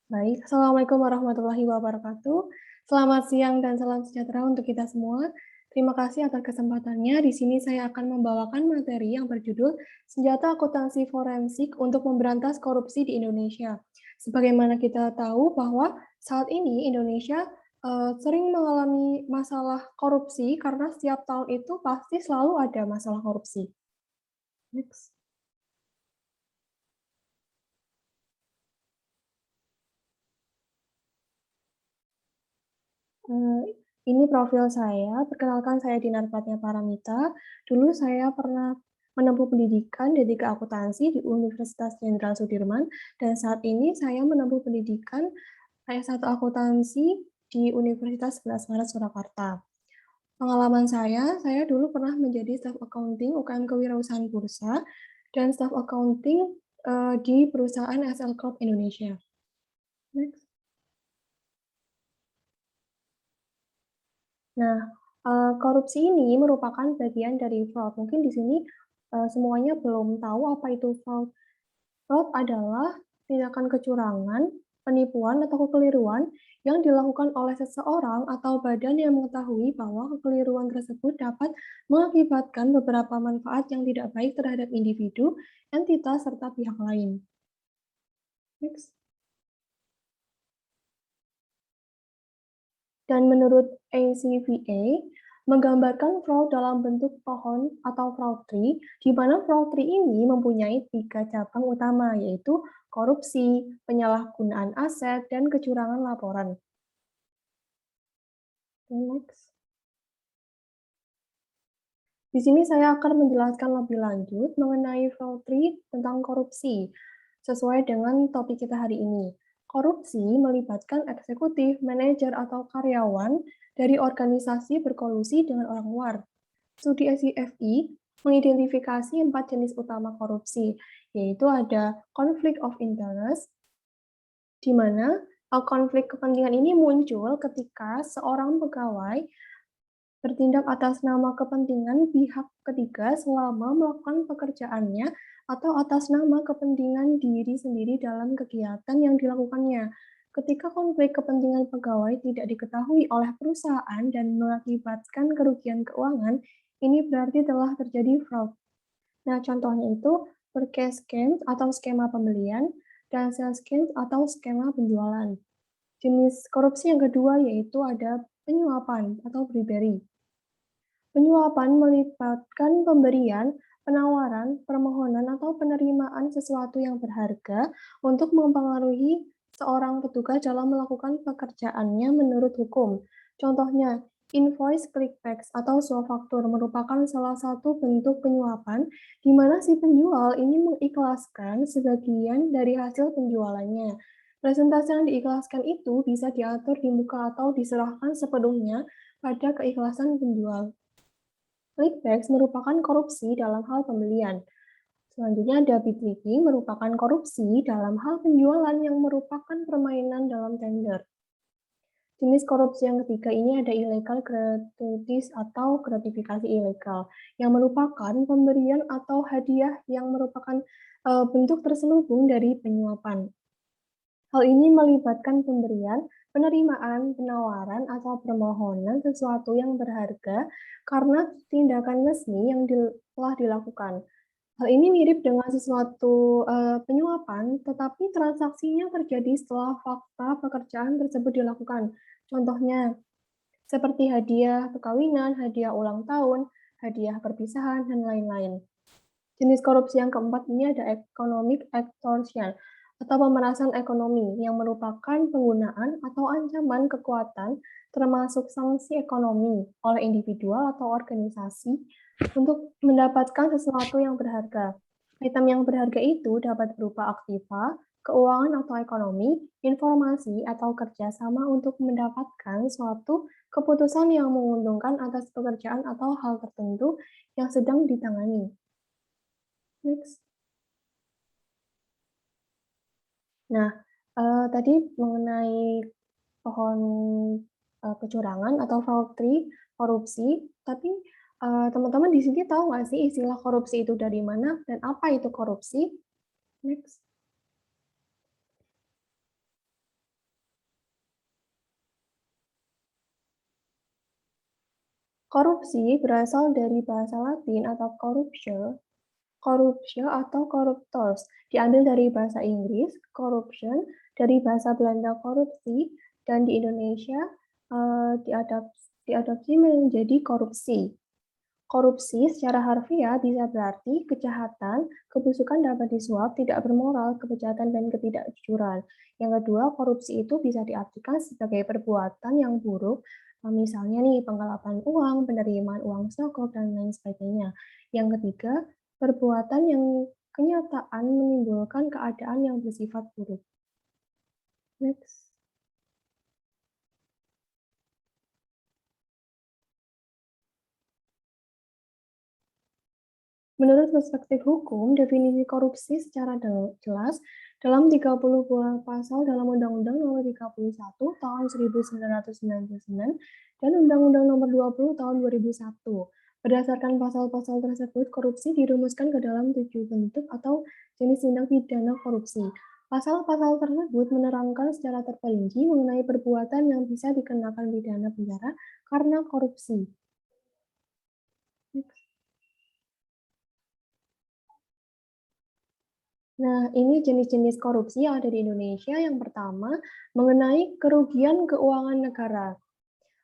Baik, Assalamualaikum warahmatullahi wabarakatuh. Selamat siang dan salam sejahtera untuk kita semua. Terima kasih atas kesempatannya. Di sini saya akan membawakan materi yang berjudul Senjata Akuntansi Forensik untuk Memberantas Korupsi di Indonesia. Sebagaimana kita tahu bahwa saat ini Indonesia sering mengalami masalah korupsi karena setiap tahun itu pasti selalu ada masalah korupsi. Next. Eee, ini profil saya, perkenalkan saya Dinar Pratnya Paramita. Dulu saya pernah menempuh pendidikan D3 Akuntansi di Universitas Jenderal Sudirman, dan saat ini saya menempuh pendidikan S1 Akuntansi di Universitas 11 Maret Surakarta. Pengalaman saya dulu pernah menjadi staf accounting UKM Kewirausahaan Bursa dan staf accounting, di perusahaan SL Corp Indonesia. Next. Nah, korupsi ini merupakan bagian dari fraud. Mungkin di sini, semuanya belum tahu apa itu fraud. Fraud adalah tindakan kecurangan, penipuan, atau kekeliruan yang dilakukan oleh seseorang atau badan yang mengetahui bahwa kekeliruan tersebut dapat mengakibatkan beberapa manfaat yang tidak baik terhadap individu, entitas, serta pihak lain. Next. Dan menurut ACVA, menggambarkan fraud dalam bentuk pohon atau fraud tree, di mana fraud tree ini mempunyai 3 cabang utama, yaitu korupsi, penyalahgunaan aset, dan kecurangan laporan. Next. Di sini saya akan menjelaskan lebih lanjut mengenai fraud tree tentang korupsi, sesuai dengan topik kita hari ini. Korupsi melibatkan eksekutif, manajer, atau karyawan dari organisasi berkolusi dengan orang luar. Studi SCFI mengidentifikasi 4 jenis utama korupsi, yaitu ada conflict of interest, di mana konflik kepentingan ini muncul ketika seorang pegawai bertindak atas nama kepentingan pihak ketiga selama melakukan pekerjaannya atau atas nama kepentingan diri sendiri dalam kegiatan yang dilakukannya. Ketika konflik kepentingan pegawai tidak diketahui oleh perusahaan dan mengakibatkan kerugian keuangan, ini berarti telah terjadi fraud. Nah, contohnya itu purchase scams atau skema pembelian dan sales scams atau skema penjualan. Jenis korupsi yang kedua yaitu ada penyuapan atau bribery. Penyuapan melibatkan pemberian, penawaran, permohonan, atau penerimaan sesuatu yang berharga untuk mempengaruhi seorang petugas dalam melakukan pekerjaannya menurut hukum. Contohnya, invoice clickbacks atau swafaktur merupakan salah satu bentuk penyuapan di mana si penjual ini mengikhlaskan sebagian dari hasil penjualannya. Presentasi yang diikhlaskan itu bisa diatur di muka atau diserahkan sepenuhnya pada keikhlasan penjual. Clickbacks merupakan korupsi dalam hal pembelian. Selanjutnya ada bid-tricking merupakan korupsi dalam hal penjualan yang merupakan permainan dalam tender. Jenis korupsi yang ketiga ini ada illegal gratuities atau gratifikasi ilegal, yang merupakan pemberian atau hadiah yang merupakan bentuk terselubung dari penyuapan. Hal ini melibatkan pemberian, penerimaan, penawaran, atau permohonan sesuatu yang berharga karena tindakan resmi yang telah dilakukan. Hal ini mirip dengan sesuatu penyuapan, tetapi transaksinya terjadi setelah fakta pekerjaan tersebut dilakukan. Contohnya, seperti hadiah perkawinan, hadiah ulang tahun, hadiah perpisahan, dan lain-lain. Jenis korupsi yang keempat ini ada economic extortion atau pemerasan ekonomi yang merupakan penggunaan atau ancaman kekuatan termasuk sanksi ekonomi oleh individual atau organisasi untuk mendapatkan sesuatu yang berharga. Item yang berharga itu dapat berupa aktiva, keuangan atau ekonomi, informasi atau kerjasama untuk mendapatkan suatu keputusan yang menguntungkan atas pekerjaan atau hal tertentu yang sedang ditangani. Next. Nah, tadi mengenai pohon, kecurangan atau fraud tree, korupsi, tapi, teman-teman di sini tahu nggak sih istilah korupsi itu dari mana dan apa itu korupsi? Next. Korupsi berasal dari bahasa Latin atau corruptio atau corruptors, diambil dari bahasa Inggris, corruption, dari bahasa Belanda korupsi, dan di Indonesia diadopsi menjadi korupsi. Korupsi secara harfiah bisa berarti kejahatan, kebusukan dapat disuap, tidak bermoral, kejahatan, dan ketidakjujuran. Yang kedua, korupsi itu bisa diartikan sebagai perbuatan yang buruk, misalnya nih penggelapan uang, penerimaan uang sogok, dan lain sebagainya. Yang ketiga, perbuatan yang kenyataan menimbulkan keadaan yang bersifat buruk. Next. Menurut perspektif hukum, definisi korupsi secara jelas dalam 30 buah pasal dalam Undang-Undang Nomor 31 Tahun 1999 dan Undang-Undang Nomor 20 Tahun 2001. Berdasarkan pasal-pasal tersebut, korupsi dirumuskan ke dalam 7 bentuk atau jenis tindak pidana korupsi. Pasal-pasal tersebut menerangkan secara terperinci mengenai perbuatan yang bisa dikenakan pidana penjara karena korupsi. Nah, ini jenis-jenis korupsi yang ada di Indonesia. Yang pertama, mengenai kerugian keuangan negara.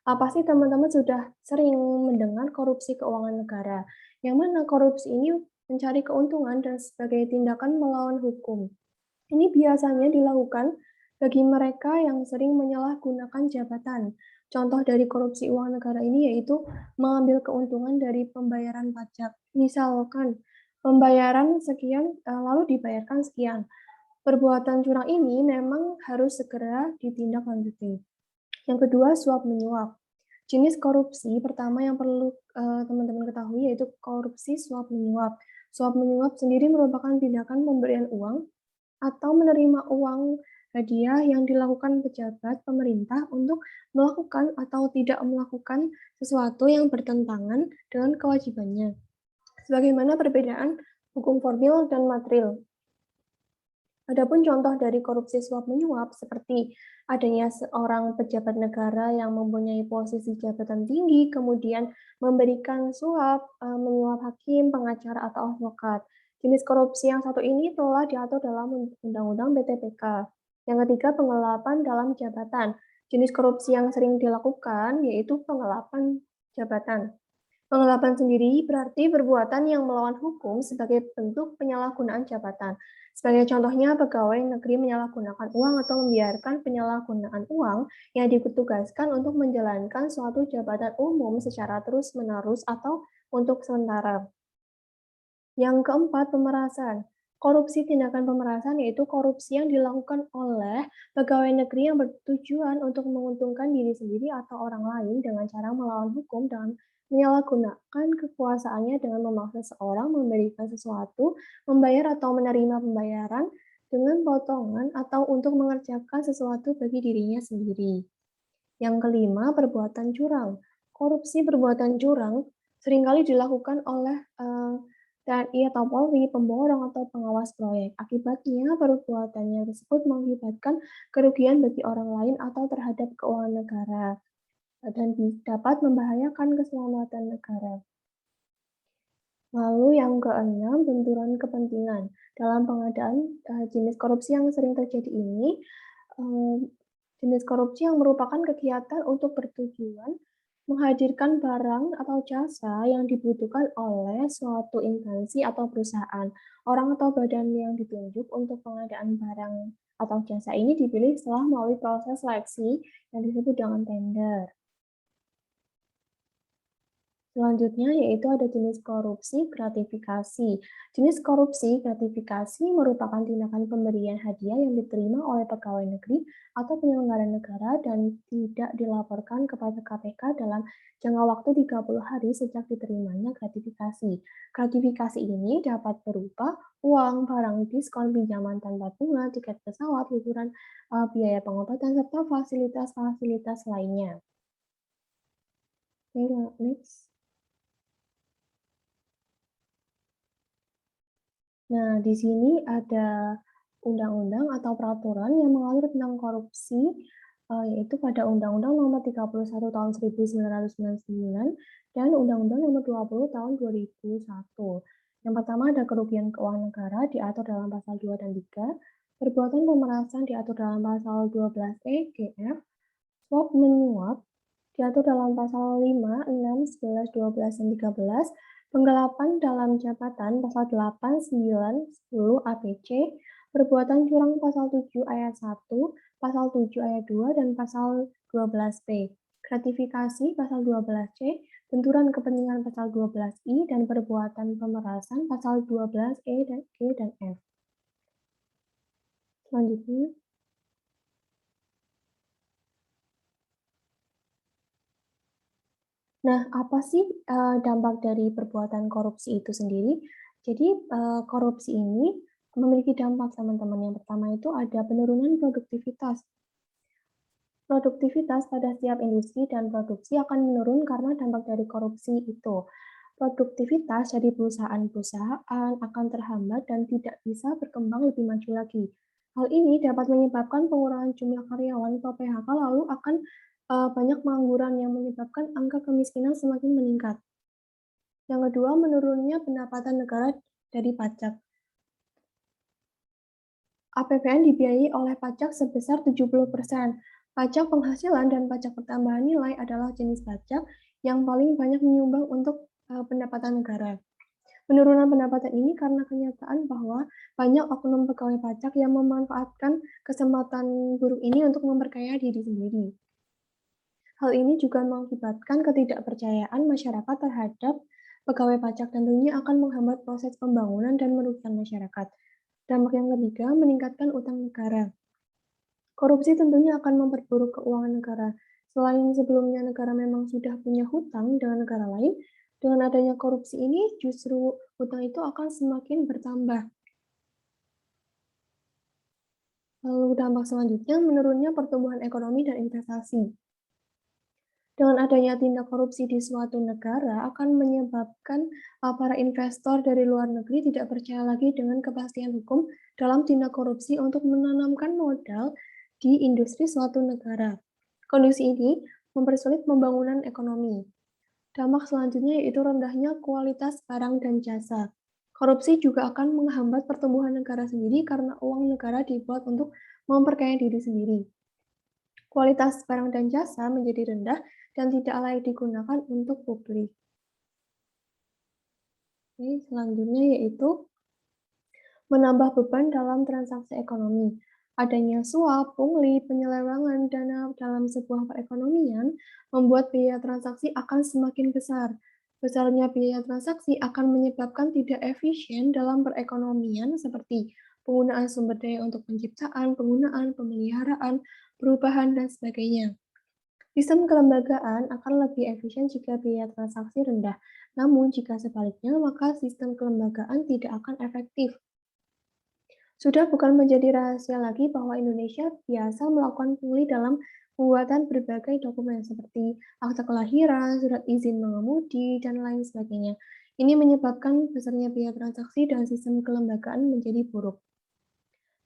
Apa sih teman-teman sudah sering mendengar korupsi keuangan negara? Yang mana korupsi ini mencari keuntungan dan sebagai tindakan melawan hukum. Ini biasanya dilakukan bagi mereka yang sering menyalahgunakan jabatan. Contoh dari korupsi uang negara ini yaitu mengambil keuntungan dari pembayaran pajak. Misalkan pembayaran sekian lalu dibayarkan sekian. Perbuatan curang ini memang harus segera ditindaklanjuti. Yang kedua, suap menyuap. Jenis korupsi pertama yang perlu teman-teman ketahui yaitu korupsi suap menyuap. Suap menyuap sendiri merupakan tindakan pemberian uang atau menerima uang hadiah yang dilakukan pejabat pemerintah untuk melakukan atau tidak melakukan sesuatu yang bertentangan dengan kewajibannya. Sebagaimana perbedaan hukum formil dan material. Adapun contoh dari korupsi suap menyuap seperti adanya seorang pejabat negara yang mempunyai posisi jabatan tinggi kemudian memberikan suap, menyuap hakim, pengacara atau advokat. Jenis korupsi yang satu ini telah diatur dalam Undang-Undang BTPK. Yang ketiga, penggelapan dalam jabatan. Jenis korupsi yang sering dilakukan yaitu penggelapan jabatan. Penggelapan sendiri berarti perbuatan yang melawan hukum sebagai bentuk penyalahgunaan jabatan. Sebagai contohnya, pegawai negeri menyalahgunakan uang atau membiarkan penyalahgunaan uang yang ditugaskan untuk menjalankan suatu jabatan umum secara terus-menerus atau untuk sementara. Yang keempat, pemerasan. Korupsi tindakan pemerasan yaitu korupsi yang dilakukan oleh pegawai negeri yang bertujuan untuk menguntungkan diri sendiri atau orang lain dengan cara melawan hukum dan menyalahgunakan kekuasaannya dengan memaksa seorang memberikan sesuatu, membayar atau menerima pembayaran dengan potongan atau untuk mengerjakan sesuatu bagi dirinya sendiri. Yang kelima, perbuatan curang. Korupsi perbuatan curang seringkali dilakukan oleh TNI atau Polri, pemborong atau pengawas proyek. Akibatnya, perbuatannya tersebut mengakibatkan kerugian bagi orang lain atau terhadap keuangan negara dan dapat membahayakan keselamatan negara. Lalu yang keenam, benturan kepentingan. Dalam pengadaan jenis korupsi yang sering terjadi ini, jenis korupsi yang merupakan kegiatan untuk bertujuan menghadirkan barang atau jasa yang dibutuhkan oleh suatu instansi atau perusahaan. Orang atau badan yang ditunjuk untuk pengadaan barang atau jasa ini dipilih setelah melalui proses seleksi yang disebut dengan tender. Selanjutnya yaitu ada jenis korupsi gratifikasi. Jenis korupsi gratifikasi merupakan tindakan pemberian hadiah yang diterima oleh pegawai negeri atau penyelenggara negara dan tidak dilaporkan kepada KPK dalam jangka waktu 30 hari sejak diterimanya gratifikasi. Gratifikasi ini dapat berupa uang, barang, diskon, pinjaman tanpa bunga, tiket pesawat, liburan, biaya pengobatan, serta fasilitas-fasilitas lainnya. Oke, next. Nah, di sini ada undang-undang atau peraturan yang mengatur tentang korupsi Yaitu pada Undang-Undang Nomor 31 Tahun 1999 dan Undang-Undang Nomor 20 Tahun 2001. Yang pertama ada kerugian keuangan negara diatur dalam pasal 2 dan 3, perbuatan pemerasan diatur dalam pasal 12E, GF, suap menyuap diatur dalam pasal 5, 6, 11, 12, dan 13, penggelapan dalam jabatan pasal 8, 9, 10, APC, perbuatan curang pasal 7 ayat 1, pasal 7 ayat 2, dan pasal 12P, gratifikasi pasal 12C, benturan kepentingan pasal 12I, dan perbuatan pemerasan pasal 12E dan G dan F. Selanjutnya, nah, apa sih dampak dari perbuatan korupsi itu sendiri? Jadi, korupsi ini memiliki dampak, teman-teman. Yang pertama itu ada penurunan produktivitas. Produktivitas pada setiap industri dan produksi akan menurun karena dampak dari korupsi itu. Produktivitas dari perusahaan-perusahaan akan terhambat dan tidak bisa berkembang lebih maju lagi. Hal ini dapat menyebabkan pengurangan jumlah karyawan atau PHK, lalu akan banyak pengangguran yang menyebabkan angka kemiskinan semakin meningkat. Yang kedua, menurunnya pendapatan negara dari pajak. APBN dibiayai oleh pajak sebesar 70%. Pajak penghasilan dan pajak pertambahan nilai adalah jenis pajak yang paling banyak menyumbang untuk pendapatan negara. Penurunan pendapatan ini karena kenyataan bahwa banyak oknum pegawai pajak yang memanfaatkan kesempatan buruk ini untuk memperkaya diri sendiri. Hal ini juga mengakibatkan ketidakpercayaan masyarakat terhadap pegawai pajak, tentunya akan menghambat proses pembangunan dan merugikan masyarakat. Dampak yang ketiga, meningkatkan utang negara. Korupsi tentunya akan memperburuk keuangan negara. Selain sebelumnya negara memang sudah punya hutang dengan negara lain, dengan adanya korupsi ini justru hutang itu akan semakin bertambah. Lalu dampak selanjutnya, menurunnya pertumbuhan ekonomi dan investasi. Dengan adanya tindak korupsi di suatu negara akan menyebabkan para investor dari luar negeri tidak percaya lagi dengan kepastian hukum dalam tindak korupsi untuk menanamkan modal di industri suatu negara. Kondisi ini mempersulit pembangunan ekonomi. Dampak selanjutnya yaitu rendahnya kualitas barang dan jasa. Korupsi juga akan menghambat pertumbuhan negara sendiri karena uang negara dibuat untuk memperkaya diri sendiri. Kualitas barang dan jasa menjadi rendah dan tidak layak digunakan untuk publik. Oke, selanjutnya yaitu menambah beban dalam transaksi ekonomi. Adanya suap, pungli, penyelewengan dana dalam sebuah perekonomian membuat biaya transaksi akan semakin besar. Besarnya biaya transaksi akan menyebabkan tidak efisien dalam perekonomian seperti penggunaan sumber daya untuk penciptaan, penggunaan, pemeliharaan, perubahan, dan sebagainya. Sistem kelembagaan akan lebih efisien jika biaya transaksi rendah, namun jika sebaliknya, maka sistem kelembagaan tidak akan efektif. Sudah bukan menjadi rahasia lagi bahwa Indonesia biasa melakukan pungli dalam pembuatan berbagai dokumen seperti akta kelahiran, surat izin mengemudi, dan lain sebagainya. Ini menyebabkan besarnya biaya transaksi dan sistem kelembagaan menjadi buruk.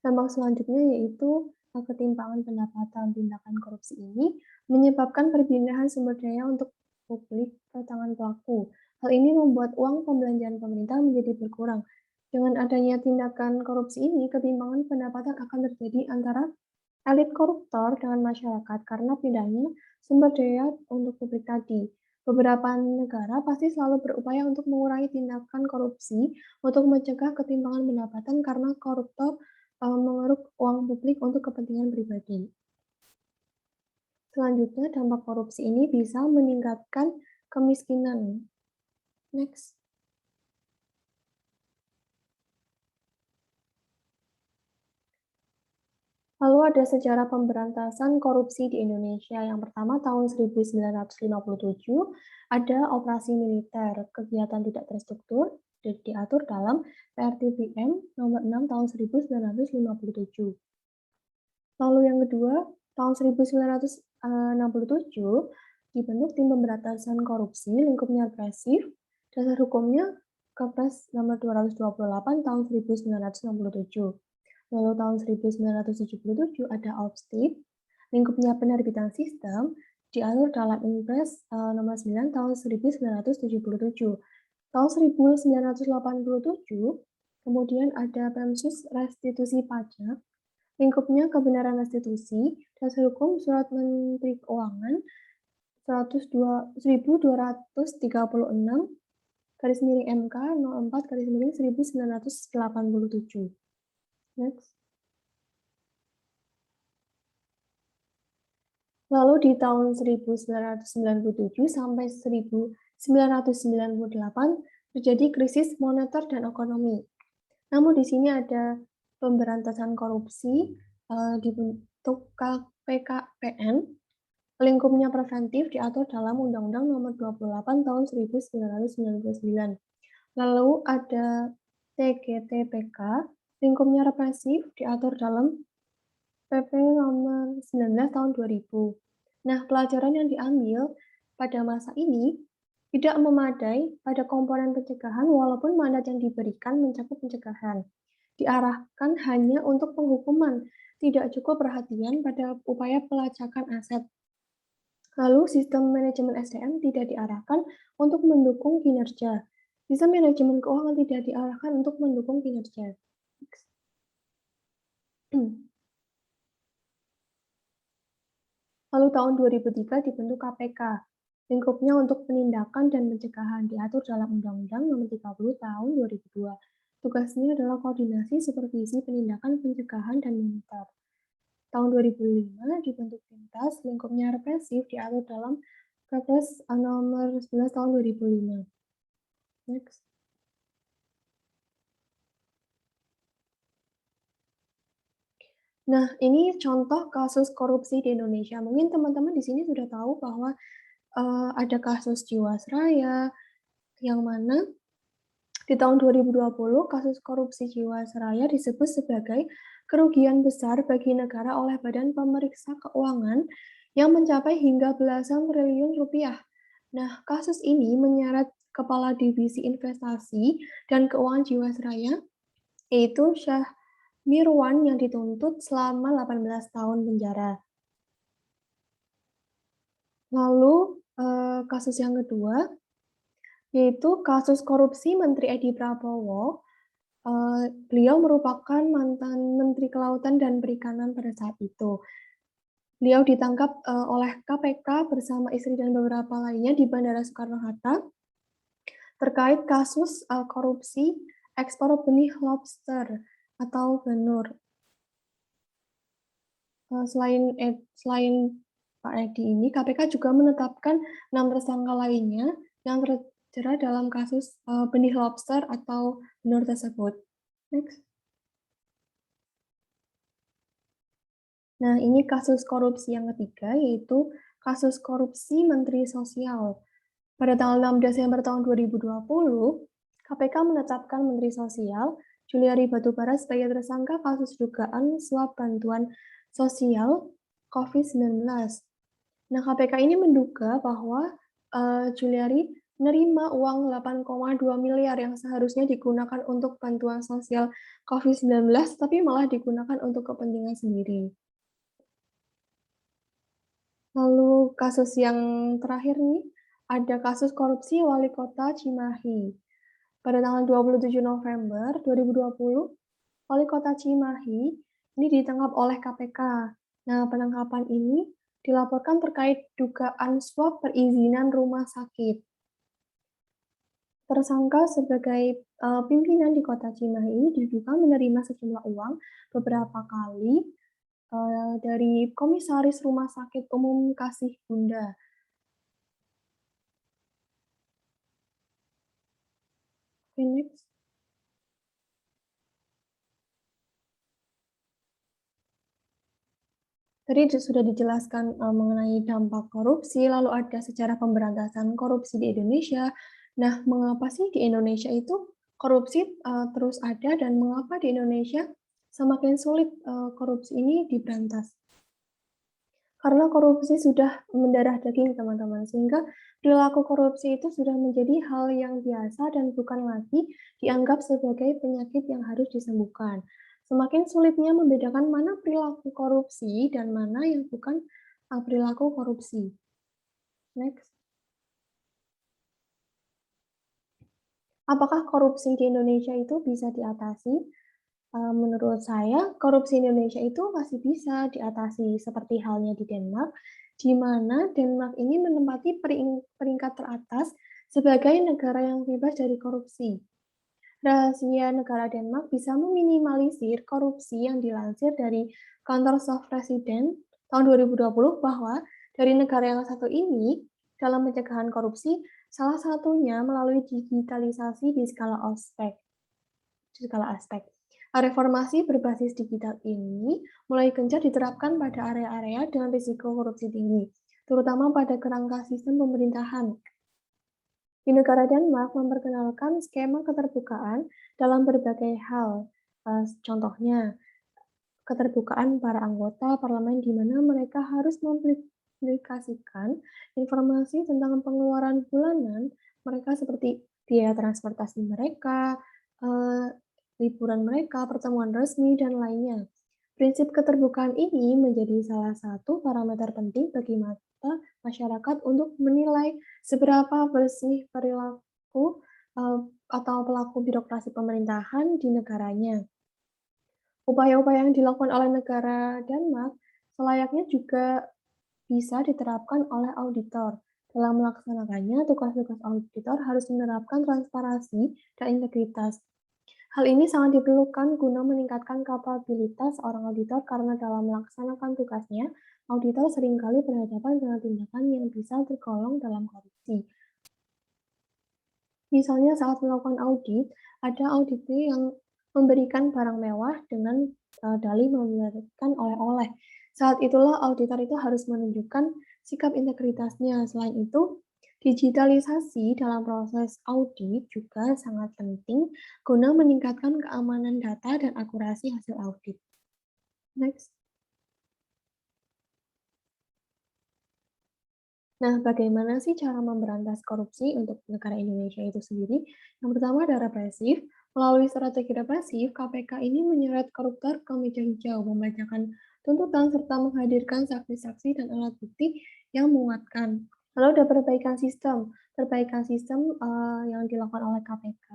Dampak selanjutnya yaitu ketimpangan pendapatan. Tindakan korupsi ini menyebabkan perpindahan sumber daya untuk publik ke tangan pelaku. Hal ini membuat uang pembelanjaan pemerintah menjadi berkurang. Dengan adanya tindakan korupsi ini, ketimpangan pendapatan akan terjadi antara elit koruptor dengan masyarakat karena pindahnya sumber daya untuk publik tadi. Beberapa negara pasti selalu berupaya untuk mengurangi tindakan korupsi untuk mencegah ketimpangan pendapatan karena koruptor mengeruk uang publik untuk kepentingan pribadi. Selanjutnya, dampak korupsi ini bisa meningkatkan kemiskinan. Next. Lalu ada sejarah pemberantasan korupsi di Indonesia. Yang pertama tahun 1957 ada operasi militer, kegiatan tidak terstruktur, diatur dalam PRTBM nomor 6 tahun 1957. Lalu yang kedua, tahun 1967 dibentuk tim pemberantasan korupsi lingkupnya represif, dasar hukumnya Kepres nomor 228 tahun 1967. Lalu tahun 1977 ada OPSTIP, Lingkupnya penerbitan sistem diatur dalam Impres nomor 9 tahun 1977. Tahun 1987, kemudian ada Persus Restitusi Pajak, lingkupnya kebenaran restitusi, dasar hukum Surat Menteri Keuangan 1236 garis miring MK 04 garis miring 1987. Next. Lalu di tahun 1997 sampai 1998 terjadi krisis moneter dan ekonomi. Namun di sini ada pemberantasan korupsi dibentuk KPKPN, lingkupnya preventif diatur dalam Undang-Undang Nomor 28 Tahun 1999. Lalu ada TGTPK, lingkupnya represif diatur dalam PP Nomor 19 Tahun 2000. Nah, pelajaran yang diambil pada masa ini tidak memadai pada komponen pencegahan walaupun mandat yang diberikan mencakup pencegahan. Diarahkan hanya untuk penghukuman, tidak cukup perhatian pada upaya pelacakan aset. Lalu sistem manajemen SDM tidak diarahkan untuk mendukung kinerja. Sistem manajemen keuangan tidak diarahkan untuk mendukung kinerja. Lalu tahun 2003 dibentuk KPK. Lingkupnya untuk penindakan dan pencegahan diatur dalam Undang-Undang Nomor 30 Tahun 2002. Tugasnya adalah koordinasi, supervisi, penindakan, pencegahan, dan monitor. Tahun 2005 dibentuk Pintas, lingkupnya represif diatur dalam Kepres Nomor 11 Tahun 2005. Next. Nah, ini contoh kasus korupsi di Indonesia. Mungkin teman-teman di sini sudah tahu bahwa ada kasus Jiwasraya, yang mana di tahun 2020 kasus korupsi Jiwasraya disebut sebagai kerugian besar bagi negara oleh Badan Pemeriksa Keuangan yang mencapai hingga belasan triliun rupiah. Nah, kasus ini menyeret Kepala Divisi Investasi dan Keuangan Jiwasraya, yaitu Syah Mirwan yang dituntut selama 18 tahun penjara. Lalu kasus yang kedua, yaitu kasus korupsi Menteri Edi Prabowo. Beliau merupakan mantan Menteri Kelautan dan Perikanan pada saat itu. Beliau ditangkap oleh KPK bersama istri dan beberapa lainnya di Bandara Soekarno-Hatta terkait kasus korupsi ekspor benih lobster atau benur. Selain Pak Edi ini, KPK juga menetapkan 6 tersangka lainnya yang terjerat dalam kasus benih lobster atau benur tersebut. Next. Nah, ini kasus korupsi yang ketiga, yaitu kasus korupsi Menteri Sosial. Pada tanggal 6 Desember tahun 2020, KPK menetapkan Menteri Sosial Juliari Batubara sebagai tersangka kasus dugaan suap bantuan sosial COVID-19. Nah, KPK ini menduga bahwa Juliari menerima uang 8,2 miliar yang seharusnya digunakan untuk bantuan sosial COVID-19, tapi malah digunakan untuk kepentingan sendiri. Lalu kasus yang terakhir nih, ada kasus korupsi Wali Kota Cimahi. Pada tanggal 27 November 2020, Wali Kota Cimahi ini ditangkap oleh KPK. Nah, penangkapan ini dilaporkan terkait dugaan suap perizinan rumah sakit. Tersangka sebagai pimpinan di Kota Cimahi ini diduga menerima sejumlah uang beberapa kali dari Komisaris Rumah Sakit Umum Kasih Bunda. Okay, next. Tadi sudah dijelaskan mengenai dampak korupsi, lalu ada sejarah pemberantasan korupsi di Indonesia. Nah, mengapa sih di Indonesia itu korupsi terus ada dan mengapa di Indonesia semakin sulit korupsi ini diberantas? Karena korupsi sudah mendarah daging, teman-teman, sehingga perilaku korupsi itu sudah menjadi hal yang biasa dan bukan lagi dianggap sebagai penyakit yang harus disembuhkan. Semakin sulitnya membedakan mana perilaku korupsi dan mana yang bukan perilaku korupsi. Next. Apakah korupsi di Indonesia itu bisa diatasi? Menurut saya, korupsi Indonesia itu masih bisa diatasi seperti halnya di Denmark, di mana Denmark ini menempati peringkat teratas sebagai negara yang bebas dari korupsi. Rahasia negara Denmark bisa meminimalisir korupsi yang dilansir dari kantor staf presiden tahun 2020 bahwa dari negara yang satu ini, dalam pencegahan korupsi, salah satunya melalui digitalisasi di skala aspek. Reformasi berbasis digital ini mulai gencar diterapkan pada area-area dengan risiko korupsi tinggi, terutama pada kerangka sistem pemerintahan. Di negara Denmark memperkenalkan skema keterbukaan dalam berbagai hal. Contohnya, keterbukaan para anggota parlemen di mana mereka harus mempublikasikan informasi tentang pengeluaran bulanan mereka seperti biaya transportasi mereka, eh, liburan mereka, pertemuan resmi, dan lainnya. Prinsip keterbukaan ini menjadi salah satu parameter penting bagi mata masyarakat untuk menilai seberapa bersih perilaku atau pelaku birokrasi pemerintahan di negaranya. Upaya-upaya yang dilakukan oleh negara Denmark selayaknya juga bisa diterapkan oleh auditor. Dalam melaksanakannya, tugas-tugas auditor harus menerapkan transparansi dan integritas. Hal ini sangat diperlukan guna meningkatkan kapabilitas seorang auditor karena dalam melaksanakan tugasnya, auditor seringkali berhadapan dengan tindakan yang bisa tergolong dalam korupsi. Misalnya saat melakukan audit, ada auditnya yang memberikan barang mewah dengan dalih memberikan oleh-oleh. Saat itulah auditor itu harus menunjukkan sikap integritasnya. Selain itu, digitalisasi dalam proses audit juga sangat penting guna meningkatkan keamanan data dan akurasi hasil audit. Next. Nah, bagaimana sih cara memberantas korupsi untuk negara Indonesia itu sendiri? Yang pertama ada represif. Melalui strategi represif, KPK ini menyeret koruptor ke meja hijau, membacakan tuntutan, serta menghadirkan saksi-saksi dan alat bukti yang menguatkan. Lalu ada perbaikan sistem. Perbaikan sistem yang dilakukan oleh KPK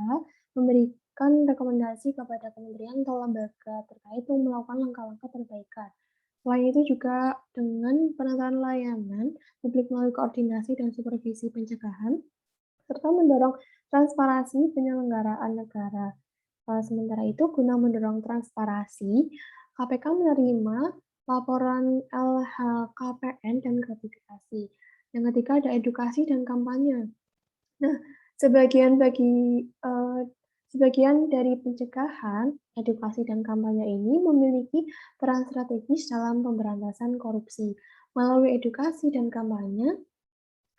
memberikan rekomendasi kepada kementerian atau lembaga terkait untuk melakukan langkah-langkah perbaikan. Selain itu juga dengan penataan layanan publik melalui koordinasi dan supervisi pencegahan, serta mendorong transparansi penyelenggaraan negara. Sementara itu, guna mendorong transparansi, KPK menerima laporan LHKPN dan gratifikasi. Yang ketiga ada edukasi dan kampanye. Nah, sebagian dari pencegahan, edukasi, dan kampanye ini memiliki peran strategis dalam pemberantasan korupsi. Melalui edukasi dan kampanye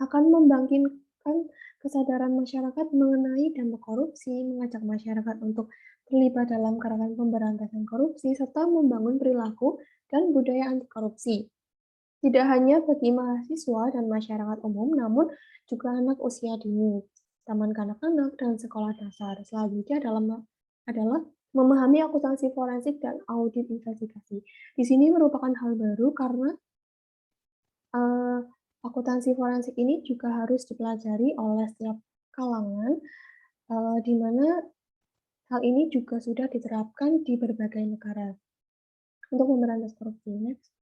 akan membangkitkan kesadaran masyarakat mengenai dampak korupsi, mengajak masyarakat untuk terlibat dalam gerakan pemberantasan korupsi, serta membangun perilaku dan budaya anti korupsi. Tidak hanya bagi mahasiswa dan masyarakat umum, namun juga anak usia dini, taman kanak-kanak, dan sekolah dasar. Selanjutnya adalah memahami akuntansi forensik dan audit investigasi. Di sini merupakan hal baru karena akuntansi forensik ini juga harus dipelajari oleh setiap kalangan, di mana hal ini juga sudah diterapkan di berbagai negara untuk memberantas korupsi. Next.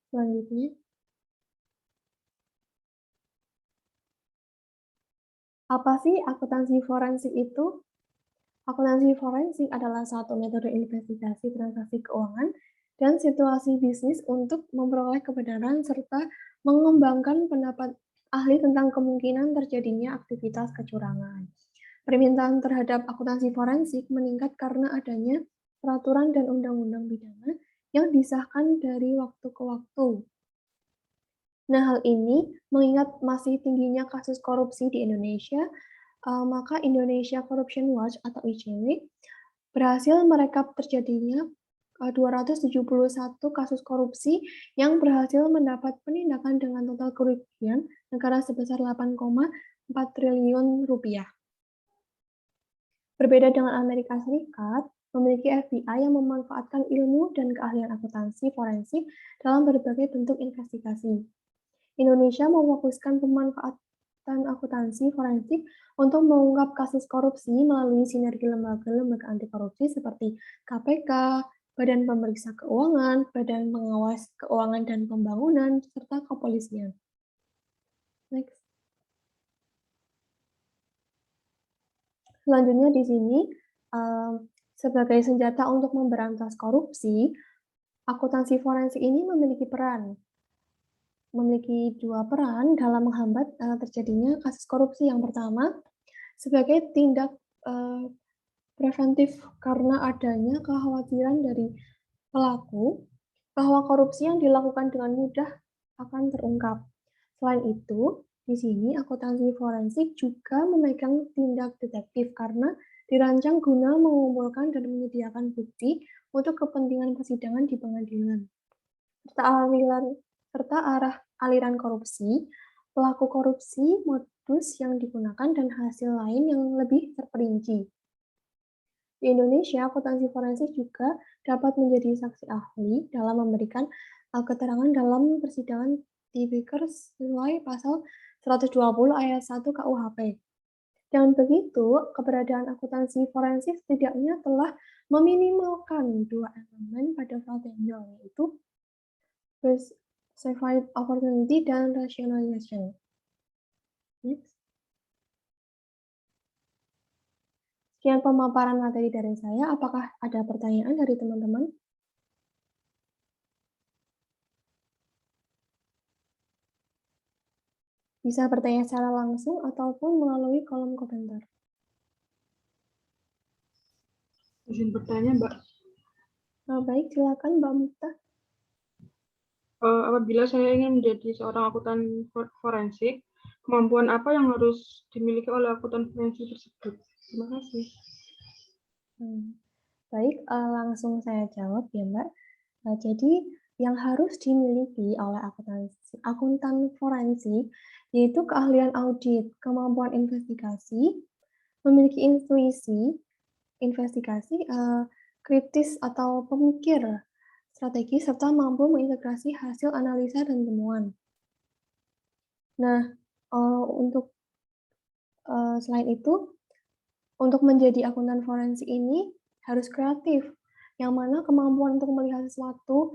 Selanjutnya, apa sih akuntansi forensik itu? Akuntansi forensik adalah satu metode investigasi transaksi keuangan dan situasi bisnis untuk memperoleh kebenaran serta mengembangkan pendapat ahli tentang kemungkinan terjadinya aktivitas kecurangan. Permintaan terhadap akuntansi forensik meningkat karena adanya peraturan dan undang-undang pidana yang disahkan dari waktu ke waktu. Nah, hal ini mengingat masih tingginya kasus korupsi di Indonesia, maka Indonesia Corruption Watch atau ICW berhasil merekap terjadinya 271 kasus korupsi yang berhasil mendapat penindakan dengan total kerugian negara sebesar 8,4 triliun rupiah. Berbeda dengan Amerika Serikat, memiliki FBI yang memanfaatkan ilmu dan keahlian akuntansi forensik dalam berbagai bentuk investigasi. Indonesia memfokuskan pemanfaatan akuntansi forensik untuk mengungkap kasus korupsi melalui sinergi lembaga-lembaga anti korupsi seperti KPK, Badan Pemeriksa Keuangan, Badan Pengawas Keuangan dan Pembangunan, serta kepolisian. Next. Selanjutnya di sini, sebagai senjata untuk memberantas korupsi, akuntansi forensik ini memiliki dua peran dalam menghambat terjadinya kasus korupsi. Yang pertama, sebagai tindak preventif karena adanya kekhawatiran dari pelaku bahwa korupsi yang dilakukan dengan mudah akan terungkap. Selain itu, di sini akuntansi forensik juga memegang tindak detektif karena dirancang guna mengumpulkan dan menyediakan bukti untuk kepentingan persidangan di pengadilan. Serta arah aliran korupsi, pelaku korupsi, modus yang digunakan, dan hasil lain yang lebih terperinci. Di Indonesia, akuntansi forensik juga dapat menjadi saksi ahli dalam memberikan keterangan dalam persidangan tipikor sesuai pasal 120 ayat 1 KUHP. Dengan begitu, keberadaan akuntansi forensik setidaknya telah meminimalkan dua elemen pada fraud triangle, yaitu perceived opportunity dan rationalization. Next. Sekian pemaparan materi dari saya. Apakah ada pertanyaan dari teman-teman? Bisa bertanya secara langsung ataupun melalui kolom komentar. Izin bertanya, Mbak. Baik, silakan Mbak Mukta. Apabila saya ingin menjadi seorang akuntan forensik, kemampuan apa yang harus dimiliki oleh akuntan forensik tersebut? Terima kasih. Baik, langsung saya jawab ya Mbak. Jadi yang harus dimiliki oleh akuntan forensik yaitu keahlian audit, kemampuan investigasi, memiliki intuisi, investigasi, kritis atau pemikir, strategi, serta mampu mengintegrasi hasil analisa dan temuan. Nah, untuk selain itu, untuk menjadi akuntan forensik ini harus kreatif, yang mana kemampuan untuk melihat sesuatu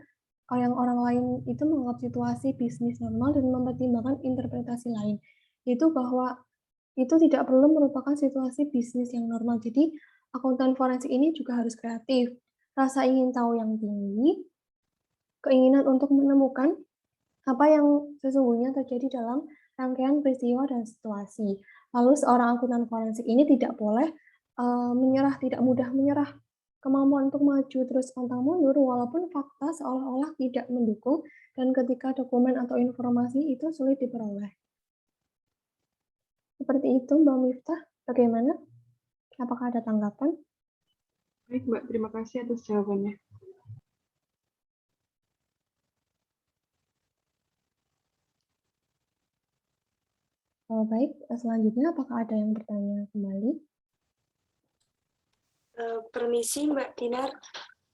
yang orang lain itu menganggap situasi bisnis normal dan mempertimbangkan interpretasi lain. Itu bahwa itu tidak perlu merupakan situasi bisnis yang normal. Jadi, akuntan forensik ini juga harus kreatif, rasa ingin tahu yang tinggi, keinginan untuk menemukan apa yang sesungguhnya terjadi dalam rangkaian peristiwa dan situasi. Lalu seorang akuntan forensik ini tidak boleh menyerah, tidak mudah menyerah. Kemampuan untuk maju terus pantang mundur walaupun fakta seolah-olah tidak mendukung dan ketika dokumen atau informasi itu sulit diperoleh. Seperti itu Mbak Miftah, bagaimana? Apakah ada tanggapan? Baik Mbak, terima kasih atas jawabannya. Baik, selanjutnya apakah ada yang bertanya kembali? Permisi Mbak Dinar,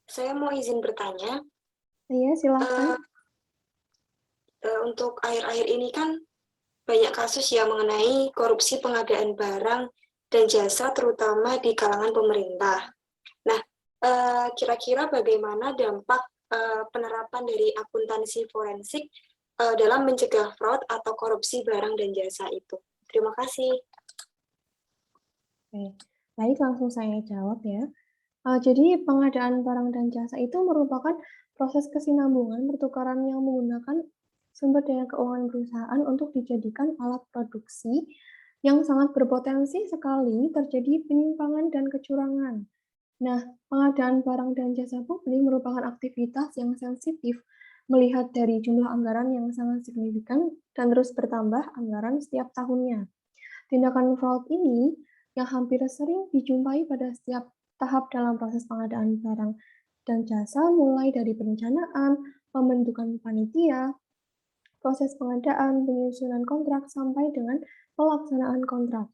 saya mau izin bertanya. Iya, silakan. Untuk akhir-akhir ini kan banyak kasus yang mengenai korupsi pengadaan barang dan jasa terutama di kalangan pemerintah. Nah, kira-kira bagaimana dampak penerapan dari akuntansi forensik dalam mencegah fraud atau korupsi barang dan jasa itu? Terima kasih. Oke. Baik, langsung saya jawab ya. Jadi pengadaan barang dan jasa itu merupakan proses kesinambungan pertukaran yang menggunakan sumber daya keuangan perusahaan untuk dijadikan alat produksi yang sangat berpotensi sekali terjadi penyimpangan dan kecurangan. Nah, pengadaan barang dan jasa publik merupakan aktivitas yang sensitif melihat dari jumlah anggaran yang sangat signifikan dan terus bertambah anggaran setiap tahunnya. Tindakan fraud ini yang hampir sering dijumpai pada setiap tahap dalam proses pengadaan barang dan jasa mulai dari perencanaan, pembentukan panitia, proses pengadaan, penyusunan kontrak, sampai dengan pelaksanaan kontrak.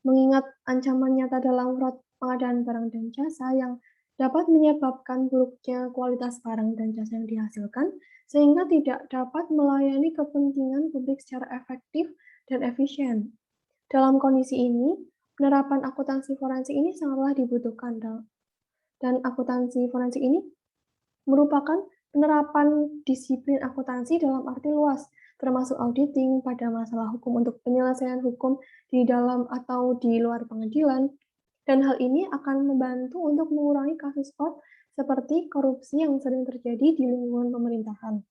Mengingat ancaman nyata dalam fraud pengadaan barang dan jasa yang dapat menyebabkan buruknya kualitas barang dan jasa yang dihasilkan, sehingga tidak dapat melayani kepentingan publik secara efektif dan efisien. Dalam kondisi ini, penerapan akuntansi forensik ini sangatlah dibutuhkan, dan akuntansi forensik ini merupakan penerapan disiplin akuntansi dalam arti luas, termasuk auditing pada masalah hukum untuk penyelesaian hukum di dalam atau di luar pengadilan, dan hal ini akan membantu untuk mengurangi kasus fraud seperti korupsi yang sering terjadi di lingkungan pemerintahan,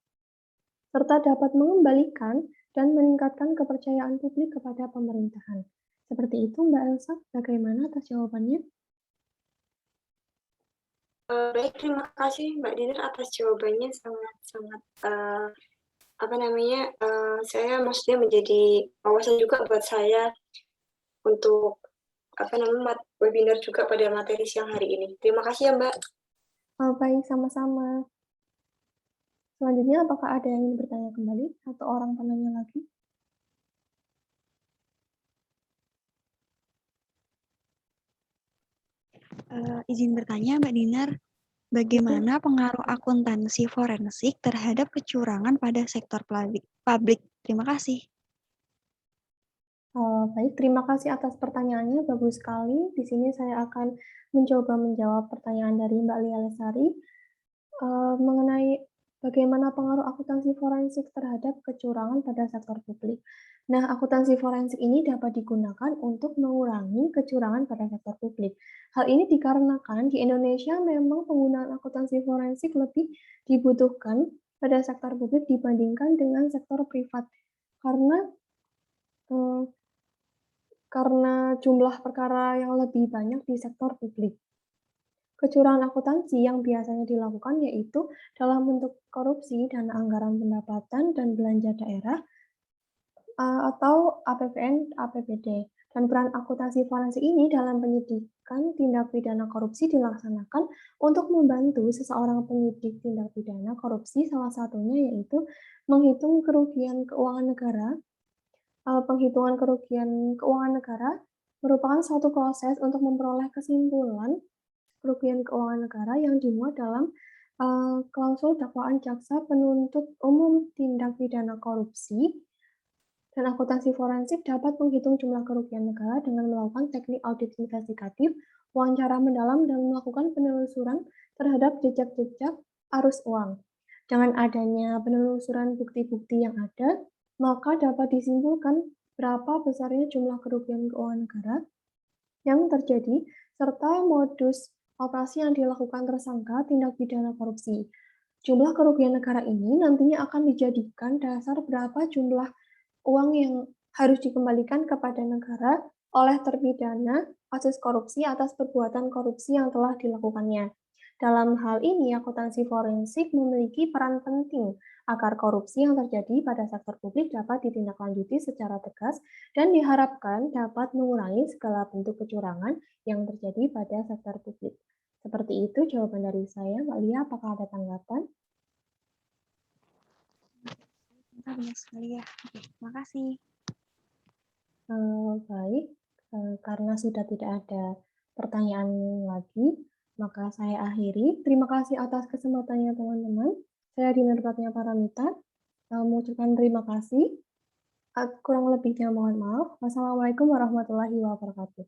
serta dapat mengembalikan dan meningkatkan kepercayaan publik kepada pemerintahan. Seperti itu, Mbak Elsa, bagaimana atas jawabannya? Baik, terima kasih Mbak Dinar atas jawabannya, sangat-sangat saya maksudnya menjadi wawasan juga buat saya untuk webinar juga pada materi siang hari ini. Terima kasih ya Mbak. Baik, sama-sama. Selanjutnya, apakah ada yang ingin bertanya kembali? Atau orang penanya lagi? Izin bertanya, Mbak Dinar, bagaimana pengaruh akuntansi forensik terhadap kecurangan pada sektor publik? Terima kasih. Baik, terima kasih atas pertanyaannya, bagus sekali. Di sini saya akan mencoba menjawab pertanyaan dari Mbak Lia Lesari mengenai bagaimana pengaruh akuntansi forensik terhadap kecurangan pada sektor publik. Nah, akuntansi forensik ini dapat digunakan untuk mengurangi kecurangan pada sektor publik. Hal ini dikarenakan di Indonesia memang penggunaan akuntansi forensik lebih dibutuhkan pada sektor publik dibandingkan dengan sektor privat. Karena jumlah perkara yang lebih banyak di sektor publik. Kecurangan akuntansi yang biasanya dilakukan yaitu dalam bentuk korupsi, dana anggaran pendapatan dan belanja daerah, atau APBN, APBD. Dan peran akuntansi forensik ini dalam penyidikan tindak pidana korupsi dilaksanakan untuk membantu seseorang penyidik tindak pidana korupsi, salah satunya yaitu menghitung kerugian keuangan negara. Penghitungan kerugian keuangan negara merupakan suatu proses untuk memperoleh kesimpulan kerugian keuangan negara yang dimuat dalam klausul dakwaan jaksa penuntut umum tindak pidana korupsi, dan akuntansi forensik dapat menghitung jumlah kerugian negara dengan melakukan teknik audit investigatif, wawancara mendalam, dan melakukan penelusuran terhadap jejak-jejak arus uang. Dengan adanya penelusuran bukti-bukti yang ada, maka dapat disimpulkan berapa besarnya jumlah kerugian keuangan negara yang terjadi, serta modus operasi yang dilakukan tersangka tindak pidana korupsi. Jumlah kerugian negara ini nantinya akan dijadikan dasar berapa jumlah uang yang harus dikembalikan kepada negara oleh terpidana kasus korupsi atas perbuatan korupsi yang telah dilakukannya. Dalam hal ini, akuntansi forensik memiliki peran penting agar korupsi yang terjadi pada sektor publik dapat ditindaklanjuti secara tegas dan diharapkan dapat mengurangi segala bentuk kecurangan yang terjadi pada sektor publik. Seperti itu jawaban dari saya. Mbak Lia, apakah ada tanggapan? Banyak sekali ya. Oke, terima kasih. Baik, karena sudah tidak ada pertanyaan lagi, maka saya akhiri. Terima kasih atas kesempatannya teman-teman. Saya Dinar Pratnya Paramita, mengucapkan terima kasih. Kurang lebihnya mohon maaf. Wassalamualaikum warahmatullahi wabarakatuh.